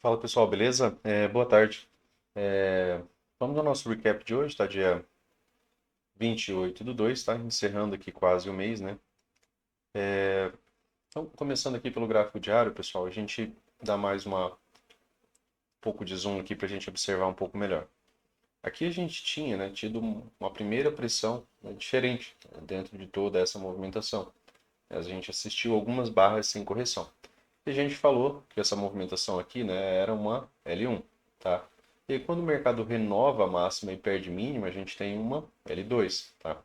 Fala pessoal, beleza? Boa tarde. Vamos ao nosso recap de hoje, tá? Dia 28/2, tá? Encerrando aqui quase o mês, né? Então, começando aqui pelo gráfico diário, pessoal, a gente dá mais um pouco de zoom aqui para a gente observar um pouco melhor. Aqui a gente tinha, né, tido uma primeira pressão, né, diferente, né, dentro de toda essa movimentação. A gente assistiu algumas barras sem correção. E a gente falou que essa movimentação aqui, né, era uma L1, tá? E aí, quando o mercado renova a máxima e perde mínima, a gente tem uma L2, tá?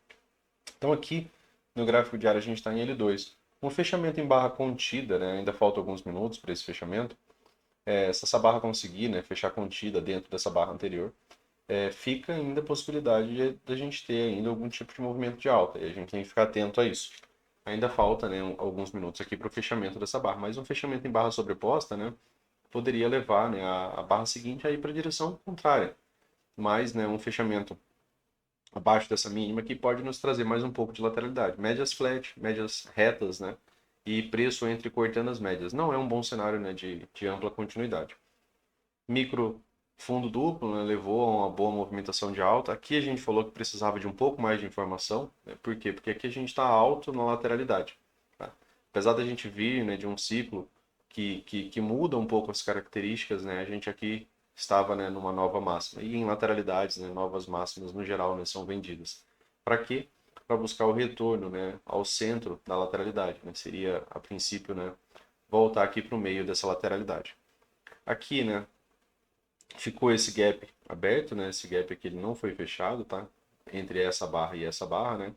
Então aqui no gráfico diário a gente está em L2. Um fechamento em barra contida, né, ainda falta alguns minutos para esse fechamento. Se essa barra conseguir, né, fechar contida dentro dessa barra anterior, fica ainda a possibilidade de a gente ter ainda algum tipo de movimento de alta. E a gente tem que ficar atento a isso. Ainda falta, né, alguns minutos aqui para o fechamento dessa barra, mas um fechamento em barra sobreposta, né, poderia levar, né, a barra seguinte a ir para a direção contrária. Mas, né, um fechamento abaixo dessa mínima que pode nos trazer mais um pouco de lateralidade. Médias flat, médias retas, né, e preço entre cortando as médias. Não é um bom cenário, né, de ampla continuidade. Micro fundo duplo, né, levou a uma boa movimentação de alta. Aqui a gente falou que precisava de um pouco mais de informação. Né? Por quê? Porque aqui a gente está alto na lateralidade. Tá? Apesar da gente vir, né, de um ciclo que muda um pouco as características, né, a gente aqui estava, né, numa nova máxima. E em lateralidades, né, novas máximas no geral, né, são vendidas. Para quê? Para buscar o retorno, né, ao centro da lateralidade. Né? Seria, a princípio, né, voltar aqui para o meio dessa lateralidade. Aqui, né, ficou esse gap aberto, né? Esse gap aqui ele não foi fechado, tá? Entre essa barra e essa barra, né?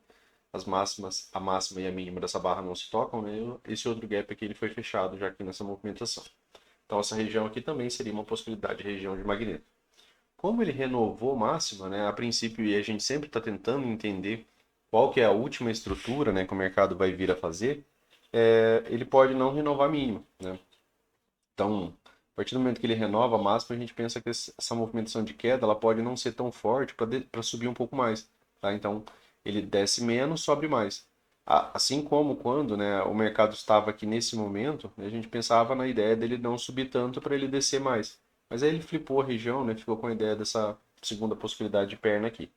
As máximas, a máxima e a mínima dessa barra não se tocam, né? Esse outro gap aqui ele foi fechado já aqui nessa movimentação. Então essa região aqui também seria uma possibilidade de região de magneto. Como ele renovou máxima, né? A princípio, e a gente sempre está tentando entender qual que é a última estrutura, né? Que o mercado vai vir a fazer, ele pode não renovar mínima, né? Então, a partir do momento que ele renova a máxima, a gente pensa que essa movimentação de queda ela pode não ser tão forte para subir um pouco mais. Tá? Então, ele desce menos, sobe mais. Assim como quando, né, o mercado estava aqui nesse momento, a gente pensava na ideia dele não subir tanto para ele descer mais. Mas aí ele flipou a região, né, ficou com a ideia dessa segunda possibilidade de perna aqui.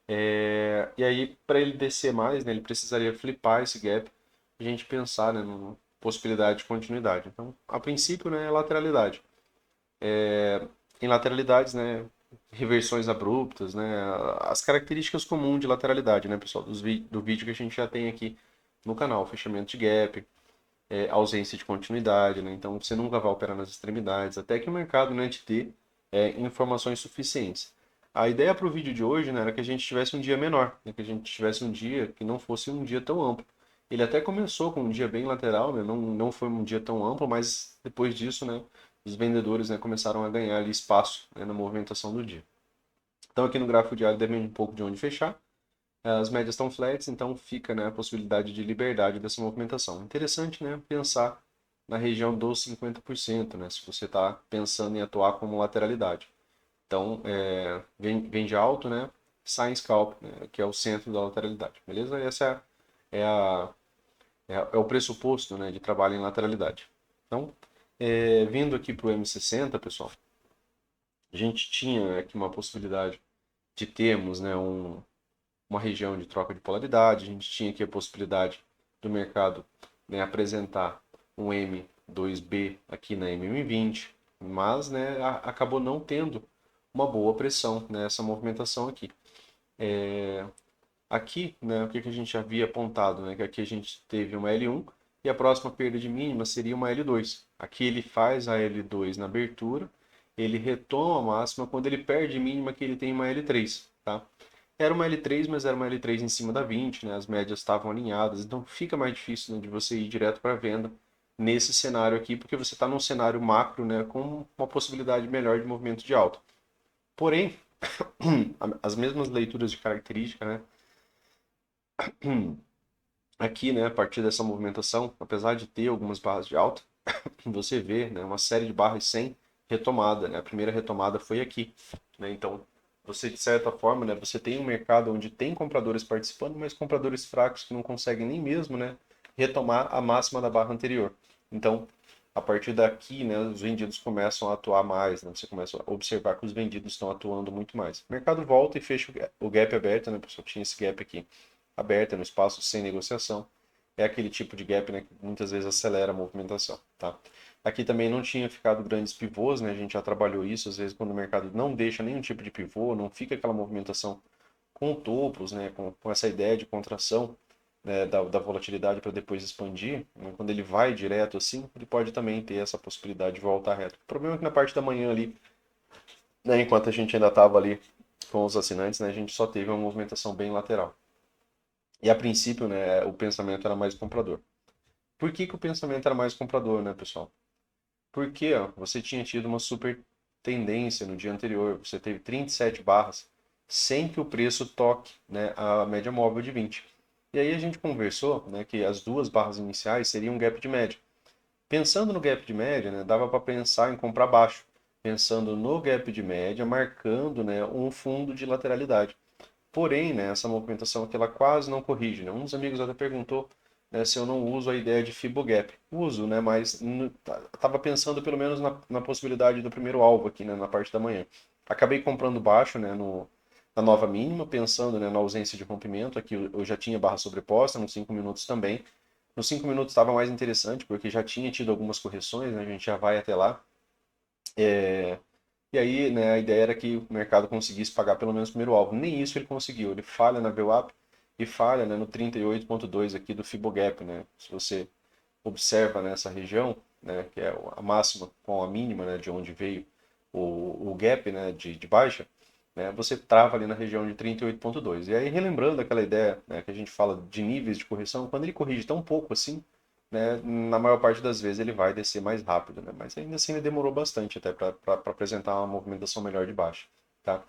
E aí, para ele descer mais, né, ele precisaria flipar esse gap, a gente pensar, né, numa possibilidade de continuidade. Então, a princípio, né, é lateralidade. Em lateralidades, né, reversões abruptas, né, as características comuns de lateralidade, né, pessoal, do vídeo que a gente já tem aqui no canal, fechamento de gap, ausência de continuidade, né, então você nunca vai operar nas extremidades, até que o mercado, né, te dê informações suficientes. A ideia para o vídeo de hoje, né, era que a gente tivesse um dia menor, né, que a gente tivesse um dia que não fosse um dia tão amplo. Ele até começou com um dia bem lateral, né, não foi um dia tão amplo, mas depois disso, né, os vendedores, né, começaram a ganhar ali espaço, né, na movimentação do dia. Então aqui no gráfico diário depende um pouco de onde fechar. As médias estão flats, então fica, né, a possibilidade de liberdade dessa movimentação. Interessante, né, pensar na região dos 50%, né, se você está pensando em atuar como lateralidade. Então, vem de alto, né, sai em scalp, né, que é o centro da lateralidade, beleza? Essa é, a, é o pressuposto, né, de trabalho em lateralidade. Então, vindo aqui para o M60, pessoal, a gente tinha aqui uma possibilidade de termos, né, uma região de troca de polaridade, a gente tinha aqui a possibilidade do mercado, né, apresentar um M2B aqui na MM20, mas, né, acabou não tendo uma boa pressão nessa movimentação aqui. Aqui, né, o que a gente havia apontado, né, que aqui a gente teve uma L1 e a próxima perda de mínima seria uma L2. Aqui ele faz a L2 na abertura, ele retoma a máxima quando ele perde mínima que ele tem uma L3, tá? Era uma L3, mas era uma L3 em cima da 20, né? As médias estavam alinhadas, então fica mais difícil, né, de você ir direto para a venda nesse cenário aqui, porque você está num cenário macro, né, com uma possibilidade melhor de movimento de alta. Porém, as mesmas leituras de característica, né, aqui, né, a partir dessa movimentação, apesar de ter algumas barras de alta, você vê, né, uma série de barras sem retomada, né? A primeira retomada foi aqui, né? Então, você de certa forma, né, você tem um mercado onde tem compradores participando, mas compradores fracos que não conseguem nem mesmo, né, retomar a máxima da barra anterior. Então, A partir daqui, né, os vendidos começam a atuar mais, né? Você começa a observar que os vendidos estão atuando muito mais. O mercado volta e fecha o gap aberto, né, pessoal? Tinha esse gap aqui aberto no espaço sem negociação. É aquele tipo de gap, né, que muitas vezes acelera a movimentação, tá? Aqui também não tinha ficado grandes pivôs, né? A gente já trabalhou isso, às vezes quando o mercado não deixa nenhum tipo de pivô, não fica aquela movimentação com topos, né, com essa ideia de contração, né, da volatilidade para depois expandir, né, quando ele vai direto assim, ele pode também ter essa possibilidade de voltar reto. O problema é que na parte da manhã ali, né, enquanto a gente ainda estava ali com os assinantes, né, a gente só teve uma movimentação bem lateral. E a princípio, né, o pensamento era mais comprador. Por que que o pensamento era mais comprador, né, pessoal? Porque ó, você tinha tido uma super tendência no dia anterior, você teve 37 barras sem que o preço toque, né, a média móvel de 20. E aí a gente conversou, né, que as duas barras iniciais seriam um gap de média. Pensando no gap de média, né, dava para pensar em comprar baixo. Pensando no gap de média, marcando, né, um fundo de lateralidade. Porém, né, essa movimentação aqui ela quase não corrige. Né? Um dos amigos até perguntou, né, se eu não uso a ideia de Fibogap. Uso, né, mas estava pensando pelo menos na possibilidade do primeiro alvo aqui, né, na parte da manhã. Acabei comprando baixo, né, na nova mínima, pensando, né, na ausência de rompimento. Aqui eu já tinha barra sobreposta, nos 5 minutos também. Nos 5 minutos estava mais interessante, porque já tinha tido algumas correções, né, a gente já vai até lá. E aí, né, a ideia era que o mercado conseguisse pagar pelo menos o primeiro alvo. Nem isso ele conseguiu. Ele falha na VWAP e falha, né, no 38,2 aqui do Fibogap, né? Se você observa nessa região, né, que é a máxima com a mínima, né, de onde veio o gap, né, de baixa, né, você trava ali na região de 38,2. E aí, relembrando aquela ideia, né, que a gente fala de níveis de correção, quando ele corrige tão pouco assim, né, na maior parte das vezes ele vai descer mais rápido, né, mas ainda assim ele demorou bastante até para apresentar uma movimentação melhor de baixa, tá?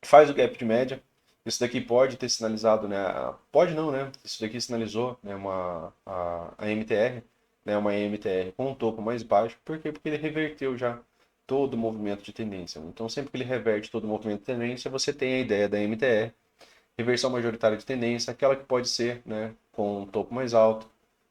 Faz o gap de média. Isso daqui pode ter sinalizado, né? Pode não, né? Isso daqui sinalizou, né, a MTR, né, uma MTR com um topo mais baixo. Por quê? Porque ele reverteu já todo o movimento de tendência. Então, sempre que ele reverte todo o movimento de tendência, você tem a ideia da MTR, reversão majoritária de tendência, aquela que pode ser, né, com um topo mais alto,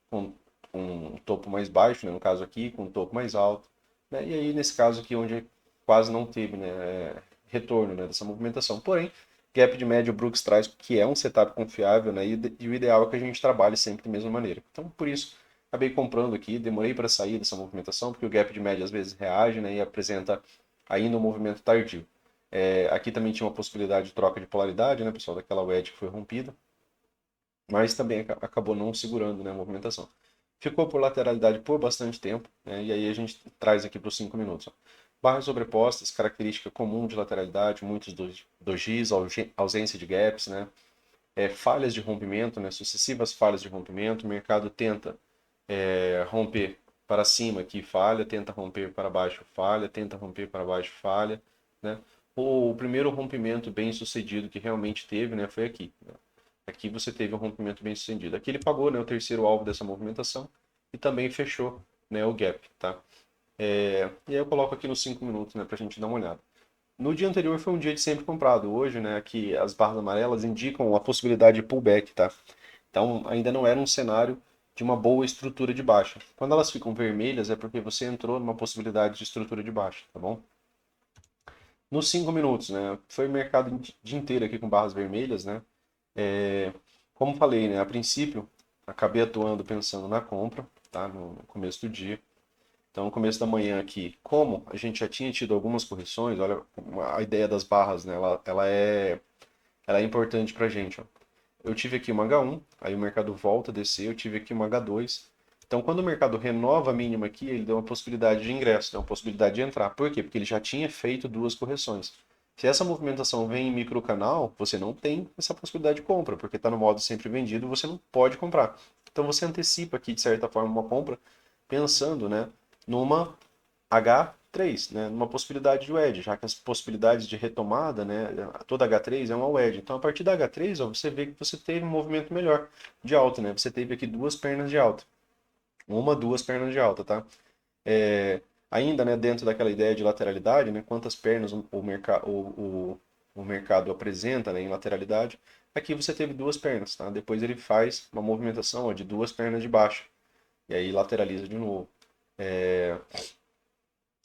com um topo mais baixo, né, no caso aqui, com um topo mais alto, né, e aí nesse caso aqui onde quase não teve, né, retorno, né, dessa movimentação. Porém, gap de média o Brooks traz que é um setup confiável, né, e o ideal é que a gente trabalhe sempre da mesma maneira. Então, por isso, acabei comprando aqui, demorei para sair dessa movimentação, porque o gap de média às vezes reage, né, e apresenta ainda um movimento tardio. Aqui também tinha uma possibilidade de troca de polaridade, né, pessoal, daquela wedge que foi rompida, mas também acabou não segurando, né, a movimentação. Ficou por lateralidade por bastante tempo, né, e aí a gente traz aqui para os 5 minutos. Ó. Barras sobrepostas, característica comum de lateralidade, muitos dojis, ausência de gaps, né, falhas de rompimento, né, sucessivas falhas de rompimento, o mercado tenta romper para cima aqui, falha, tenta romper para baixo, falha, tenta romper para baixo, falha, né? O primeiro rompimento bem sucedido que realmente teve, né, foi aqui. Né? Aqui você teve um rompimento bem sucedido. Aqui ele pagou, né, o terceiro alvo dessa movimentação e também fechou, né, o gap, tá? E aí eu coloco aqui nos 5 minutos, né, para a gente dar uma olhada. No dia anterior foi um dia de sempre comprado. Hoje, né, aqui as barras amarelas indicam a possibilidade de pullback, tá? Então ainda não era um cenário de uma boa estrutura de baixa. Quando elas ficam vermelhas é porque você entrou numa possibilidade de estrutura de baixa, tá bom? Nos 5 minutos, né? Foi o mercado o dia inteiro aqui com barras vermelhas, né? É, como falei, né? A princípio, acabei atuando pensando na compra, tá? No começo do dia. Então, no começo da manhã aqui, como a gente já tinha tido algumas correções, olha, a ideia das barras, né? Ela é importante pra gente, ó. Eu tive aqui uma H1, aí o mercado volta a descer, eu tive aqui uma H2. Então, quando o mercado renova a mínima aqui, ele deu uma possibilidade de ingresso, deu uma possibilidade de entrar. Por quê? Porque ele já tinha feito duas correções. Se essa movimentação vem em microcanal, você não tem essa possibilidade de compra, porque está no modo sempre vendido, você não pode comprar. Então, você antecipa aqui, de certa forma, uma compra, pensando, né, numa H3, né, numa possibilidade de wedge, já que as possibilidades de retomada, né, toda H3 é uma wedge. Então, a partir da H3, ó, você vê que você teve um movimento melhor de alta, né? Você teve aqui duas pernas de alta. Uma, duas pernas de alta, tá? Ainda, né, dentro daquela ideia de lateralidade, né, quantas pernas o mercado apresenta, né, em lateralidade, aqui você teve duas pernas, tá? Depois ele faz uma movimentação, ó, de duas pernas de baixo. e aí lateraliza de novo. É,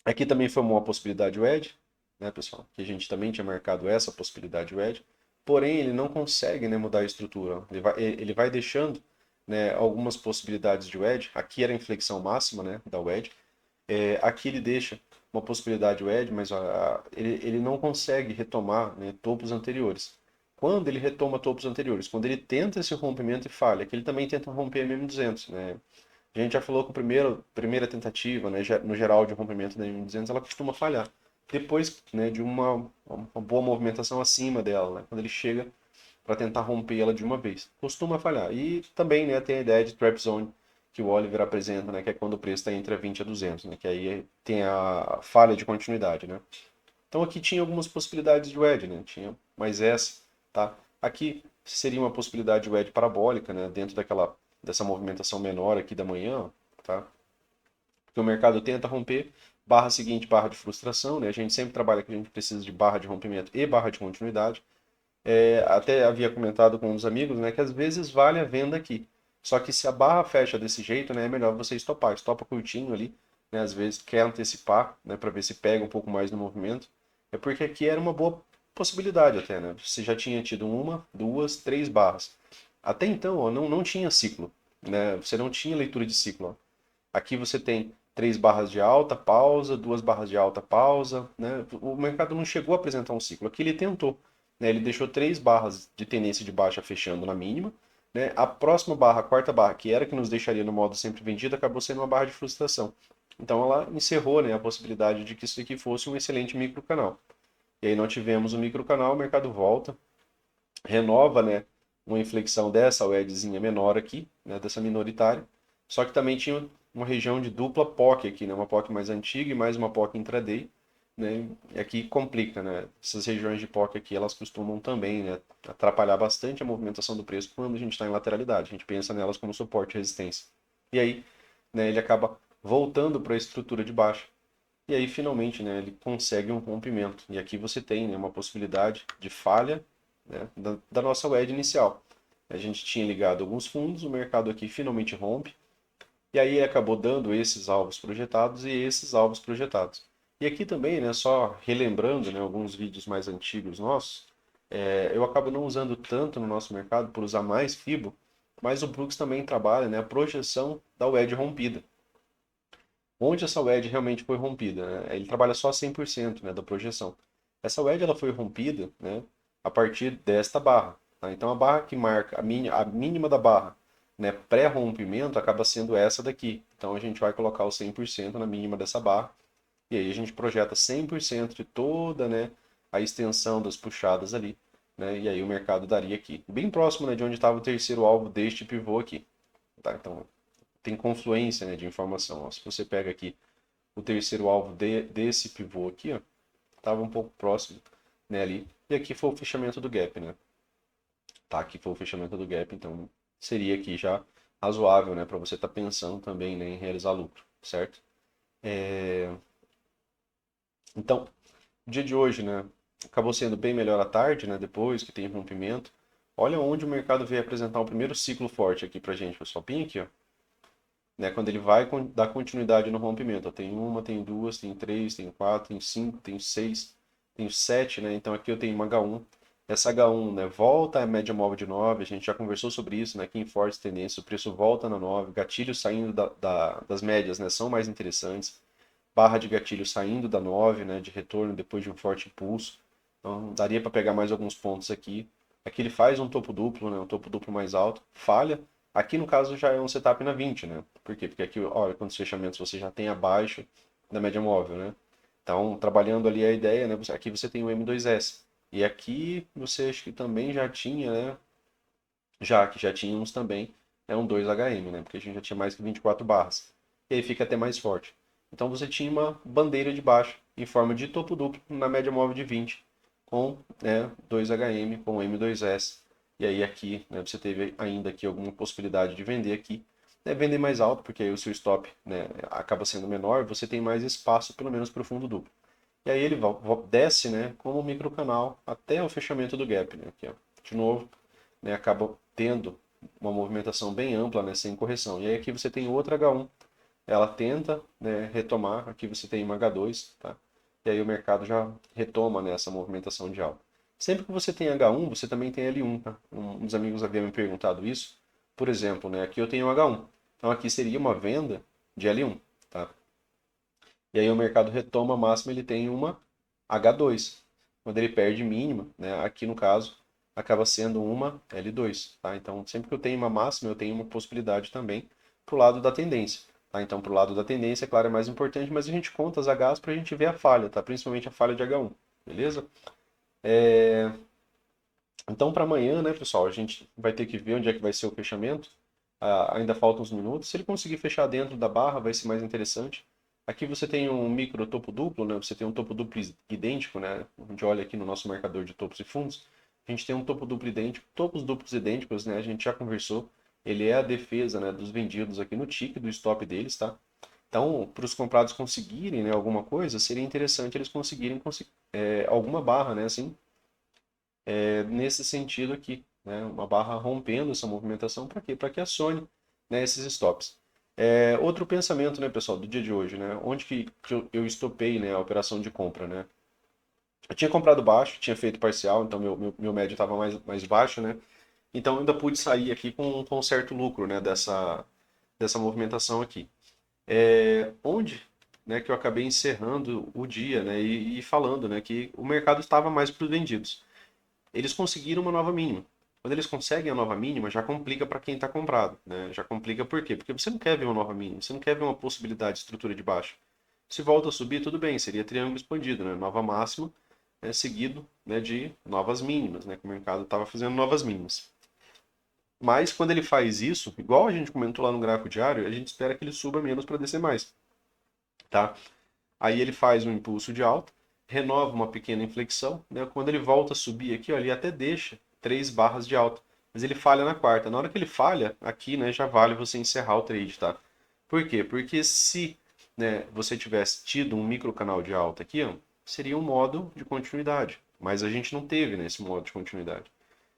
Aqui também foi uma possibilidade o Edge, né, pessoal? Que a gente também tinha marcado essa possibilidade o Edge. Porém, ele não consegue, né, mudar a estrutura. Ele vai deixando, né, algumas possibilidades de wedge. Aqui era a inflexão máxima, né, da wedge. Aqui ele deixa uma possibilidade wedge, mas ele não consegue retomar, né, topos anteriores. Quando ele retoma topos anteriores, quando ele tenta esse rompimento e falha, que ele também tenta romper MM200, né? A gente já falou que a primeira tentativa, né, no geral de rompimento da M200, ela costuma falhar. Depois, né, de uma boa movimentação acima dela, né, quando ele chega para tentar romper ela de uma vez, costuma falhar. E também, né, tem a ideia de trap zone que o Oliver apresenta, né, que é quando o preço está entre a 20 e a 200, né, que aí tem a falha de continuidade, né. Então aqui tinha algumas possibilidades de wedge, né, tinha mais essa, tá? Aqui seria uma possibilidade de wedge parabólica, né, dentro dessa movimentação menor aqui da manhã, tá? Porque o mercado tenta romper, barra seguinte, barra de frustração, né? A gente sempre trabalha que a gente precisa de barra de rompimento e barra de continuidade. Até havia comentado com uns amigos, né, que às vezes vale a venda aqui. Só que se a barra fecha desse jeito, né, é melhor você estopar. Estopa curtinho ali, né, às vezes quer antecipar, né, para ver se pega um pouco mais no movimento. É porque aqui era uma boa possibilidade até, né? Você já tinha tido uma, duas, três barras. Até então, ó, não tinha ciclo, né? Você não tinha leitura de ciclo, ó. Aqui você tem três barras de alta, pausa, duas barras de alta, pausa, né? O mercado não chegou a apresentar um ciclo. Aqui ele tentou, né? Ele deixou três barras de tendência de baixa fechando na mínima, né? A próxima barra, a quarta barra, que era que nos deixaria no modo sempre vendido, acabou sendo uma barra de frustração. Então ela encerrou, né, a possibilidade de que isso aqui fosse um excelente microcanal. E aí não tivemos o microcanal, o mercado volta, renova, né, uma inflexão dessa wedzinha menor aqui, né, dessa minoritária, só que também tinha uma região de dupla POC aqui, né, uma POC mais antiga e mais uma POC intraday, né, e aqui complica, né, essas regiões de POC aqui, elas costumam também, né, atrapalhar bastante a movimentação do preço quando a gente está em lateralidade, a gente pensa nelas como suporte e resistência. E aí, né, ele acaba voltando para a estrutura de baixo, e aí finalmente, né, ele consegue um rompimento. E aqui você tem, né, uma possibilidade de falha, né, da nossa wedge inicial. A gente tinha ligado alguns fundos, o mercado aqui finalmente rompe, e aí ele acabou dando esses alvos projetados e esses alvos projetados. E aqui também, né, só relembrando, né, alguns vídeos mais antigos nossos, eu acabo não usando tanto no nosso mercado por usar mais FIBO, mas o Brooks também trabalha, né, a projeção da wedge rompida. Onde essa wedge realmente foi rompida, né? Ele trabalha só 100%, né, da projeção. Essa wedge ela foi rompida, né, a partir desta barra, tá? Então a barra que marca a mínima da barra, né, pré-rompimento acaba sendo essa daqui. Então a gente vai colocar o 100% na mínima dessa barra e aí a gente projeta 100% de toda, né, a extensão das puxadas ali, né? E aí o mercado daria aqui, bem próximo, né, de onde estava o terceiro alvo deste pivô aqui, tá? Então tem confluência, né, de informação. Ó. Se você pega aqui o terceiro alvo desse pivô aqui, ó, estava um pouco próximo, né, ali. E aqui foi o fechamento do gap, né? Tá, aqui foi o fechamento do gap, então seria aqui já razoável, né, para você estar pensando também, né, em realizar lucro, certo? Então, o dia de hoje, né, acabou sendo bem melhor à tarde, né, depois que tem rompimento. Olha onde o mercado veio apresentar o primeiro ciclo forte aqui pra gente, pessoal. Bem aqui, ó. Né, quando ele vai dar continuidade no rompimento. Ó, tem uma, tem duas, tem três, tem quatro, tem cinco, tem seis, tem sete, né? Então aqui eu tenho uma H1. Essa H1, né, volta à média móvel de 9, a gente já conversou sobre isso, né, aqui em forte tendência, o preço volta na 9, gatilhos saindo das médias, né, são mais interessantes, barra de gatilho saindo da 9, né, de retorno depois de um forte impulso, então daria para pegar mais alguns pontos aqui. Aqui ele faz um topo duplo, né, um topo duplo mais alto, falha. Aqui no caso já é um setup na 20, né? Por quê? Porque aqui, olha, quantos fechamentos você já tem abaixo da média móvel, né? Então, trabalhando ali a ideia, né? Aqui você tem o M2S. E aqui você acho que também já tinha, né? Que já tínhamos também, é um 2HM, né? Porque a gente já tinha mais que 24 barras. E aí fica até mais forte. Então você tinha uma bandeira de baixo em forma de topo duplo na média móvel de 20, com, né, 2HM, com M2S. E aí aqui, né, você teve ainda aqui alguma possibilidade de vender aqui, né, vender mais alto, porque aí o seu stop, né, acaba sendo menor, você tem mais espaço, pelo menos para o fundo duplo. E aí ele desce, né, como um microcanal até o fechamento do gap, né, aqui, ó. De novo, né, acaba tendo uma movimentação bem ampla, né, sem correção. E aí aqui você tem outra H1, ela tenta, né, retomar, aqui você tem uma H2, tá? E aí o mercado já retoma, né, essa movimentação de alta. Sempre que você tem H1, você também tem L1, tá? Um dos amigos havia me perguntado isso. Por exemplo, né, aqui eu tenho H1. Então aqui seria uma venda de L1, tá? E aí o mercado retoma a máxima, ele tem uma H2. Quando ele perde mínima, né, aqui no caso, acaba sendo uma L2, tá? Então sempre que eu tenho uma máxima, eu tenho uma possibilidade também para o lado da tendência. Tá? Então, para o lado da tendência, é claro, é mais importante, mas a gente conta as Hs para a gente ver a falha, tá? Principalmente a falha de H1, beleza? Então, para amanhã, né, pessoal, a gente vai ter que ver onde é que vai ser o fechamento. Ainda faltam uns minutos. Se ele conseguir fechar dentro da barra, vai ser mais interessante. Aqui você tem um micro topo duplo, né? Você tem um topo duplo idêntico, né? A gente olha aqui no nosso marcador de topos e fundos. A gente tem um topo duplo idêntico, topos duplos idênticos, né? A gente já conversou. Ele é a defesa, né, dos vendidos aqui no tick, do stop deles, tá? Então, para os comprados conseguirem, né, alguma coisa, seria interessante eles conseguirem alguma barra, né, assim, nesse sentido aqui, né? Uma barra rompendo essa movimentação para quê? Para que acione, né, esses stops. Outro pensamento, né, pessoal, do dia de hoje, né? Onde que eu estopei, né, a operação de compra, né? Eu tinha comprado baixo, tinha feito parcial, então meu médio estava mais baixo, né? Então eu ainda pude sair aqui com um certo lucro, né, dessa movimentação aqui. Onde, né, que eu acabei encerrando o dia, né, e falando, né, que o mercado estava mais para os vendidos. Eles conseguiram uma nova mínima. Quando eles conseguem a nova mínima, já complica para quem está comprado, né? Já complica por quê? Porque você não quer ver uma nova mínima, você não quer ver uma possibilidade de estrutura de baixa. Se volta a subir, tudo bem, seria triângulo expandido, né? Nova máxima, né, seguido, né, de novas mínimas, né? Que o mercado estava fazendo novas mínimas. Mas quando ele faz isso, igual a gente comentou lá no gráfico diário, a gente espera que ele suba menos para descer mais, tá? Aí ele faz um impulso de alta, renova uma pequena inflexão, né? Quando ele volta a subir aqui, ó, ele até deixa 3 barras de alta, mas ele falha na quarta. Na hora que ele falha, aqui, né, já vale você encerrar o trade, tá? Por quê? Porque se, né, você tivesse tido um micro canal de alta aqui, ó, seria um modo de continuidade, mas a gente não teve, né, esse modo de continuidade.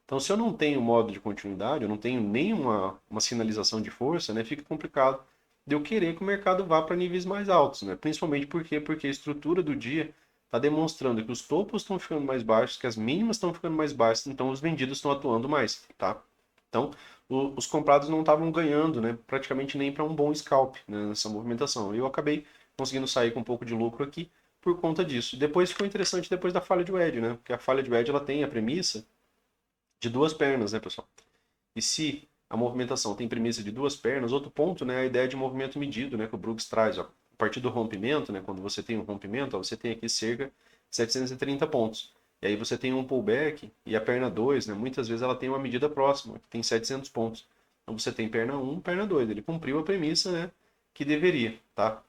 Então, se eu não tenho modo de continuidade, eu não tenho nenhuma uma sinalização de força, né, fica complicado de eu querer que o mercado vá para níveis mais altos, né? Principalmente porque a estrutura do dia está demonstrando que os topos estão ficando mais baixos, que as mínimas estão ficando mais baixas, então os vendidos estão atuando mais, tá? Então, os comprados não estavam ganhando, né, praticamente nem para um bom scalp, né, nessa movimentação. Eu acabei conseguindo sair com um pouco de lucro aqui por conta disso. Depois ficou interessante depois da falha de wedge, né? Porque a falha de wedge ela tem a premissa de duas pernas, né, pessoal? E se a movimentação tem premissa de duas pernas, outro ponto, né, é a ideia de movimento medido, né, que o Brooks traz, ó. A partir do rompimento, né, quando você tem um rompimento, ó, você tem aqui cerca de 730 pontos. E aí você tem um pullback e a perna 2, né, muitas vezes ela tem uma medida próxima, que tem 700 pontos. Então você tem perna 1, perna 2. Ele cumpriu a premissa, né, que deveria, tá?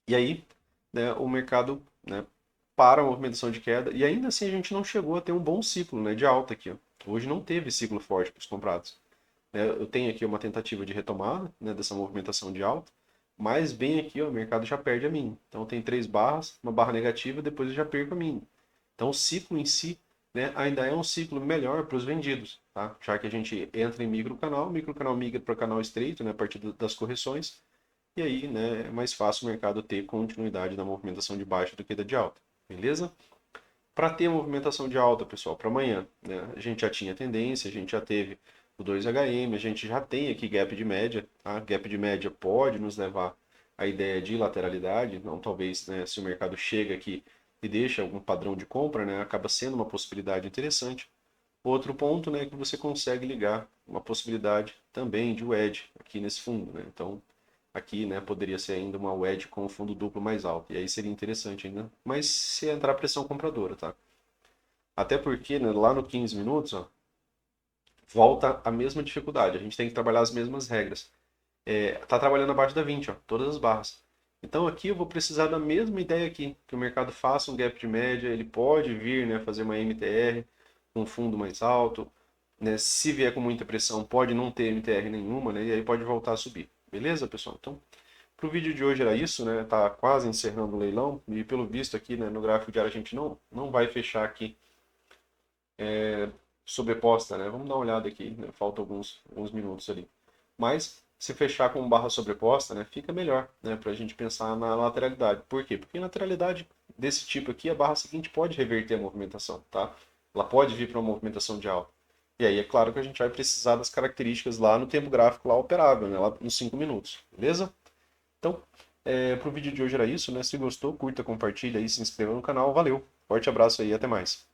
E aí, né, o mercado, né, para a movimentação de queda e ainda assim a gente não chegou a ter um bom ciclo, né, de alta aqui, ó. Hoje não teve ciclo forte para os comprados. Eu tenho aqui uma tentativa de retomada, né, dessa movimentação de alta, mas bem aqui ó, o mercado já perde a mínima. Então tem 3 barras, uma barra negativa, depois eu já perco a mínima. Então o ciclo em si, né, ainda é um ciclo melhor para os vendidos, tá? Já que a gente entra em microcanal, o microcanal migra para canal estreito, né, a partir das correções, e aí, né, é mais fácil o mercado ter continuidade da movimentação de baixa do que da de alta, beleza? Para ter movimentação de alta, pessoal, para amanhã, né, a gente já tinha tendência, a gente já teve o 2HM, a gente já tem aqui gap de média, tá? Gap de média pode nos levar à ideia de lateralidade, então talvez, né, se o mercado chega aqui e deixa algum padrão de compra, né, acaba sendo uma possibilidade interessante. Outro ponto, né, é que você consegue ligar uma possibilidade também de wedge aqui nesse fundo, né? Então, aqui, né, poderia ser ainda uma wedge com o fundo duplo mais alto, e aí seria interessante ainda, mas se entrar pressão compradora, tá? Até porque, né, lá no 15 minutos, ó, volta a mesma dificuldade, a gente tem que trabalhar as mesmas regras. Tá trabalhando abaixo da 20, ó, todas as barras. Então aqui eu vou precisar da mesma ideia aqui, que o mercado faça um gap de média, ele pode vir, né, fazer uma MTR com um fundo mais alto, né, se vier com muita pressão pode não ter MTR nenhuma, né, e aí pode voltar a subir. Beleza, pessoal? Então, para o vídeo de hoje era isso, né, tá quase encerrando o leilão, e pelo visto aqui, né, no gráfico diário a gente não vai fechar aqui sobreposta, né? Vamos dar uma olhada aqui, né? Falta alguns minutos ali. Mas se fechar com barra sobreposta, né, fica melhor, né, para a gente pensar na lateralidade. Por quê? Porque lateralidade desse tipo aqui, a barra seguinte pode reverter a movimentação, tá? Ela pode vir para uma movimentação de alta. E aí é claro que a gente vai precisar das características lá no tempo gráfico lá operável, né, lá nos 5 minutos, beleza? Então, para o vídeo de hoje era isso, né? Se gostou, curta, compartilha aí, se inscreva no canal. Valeu, forte abraço aí, até mais.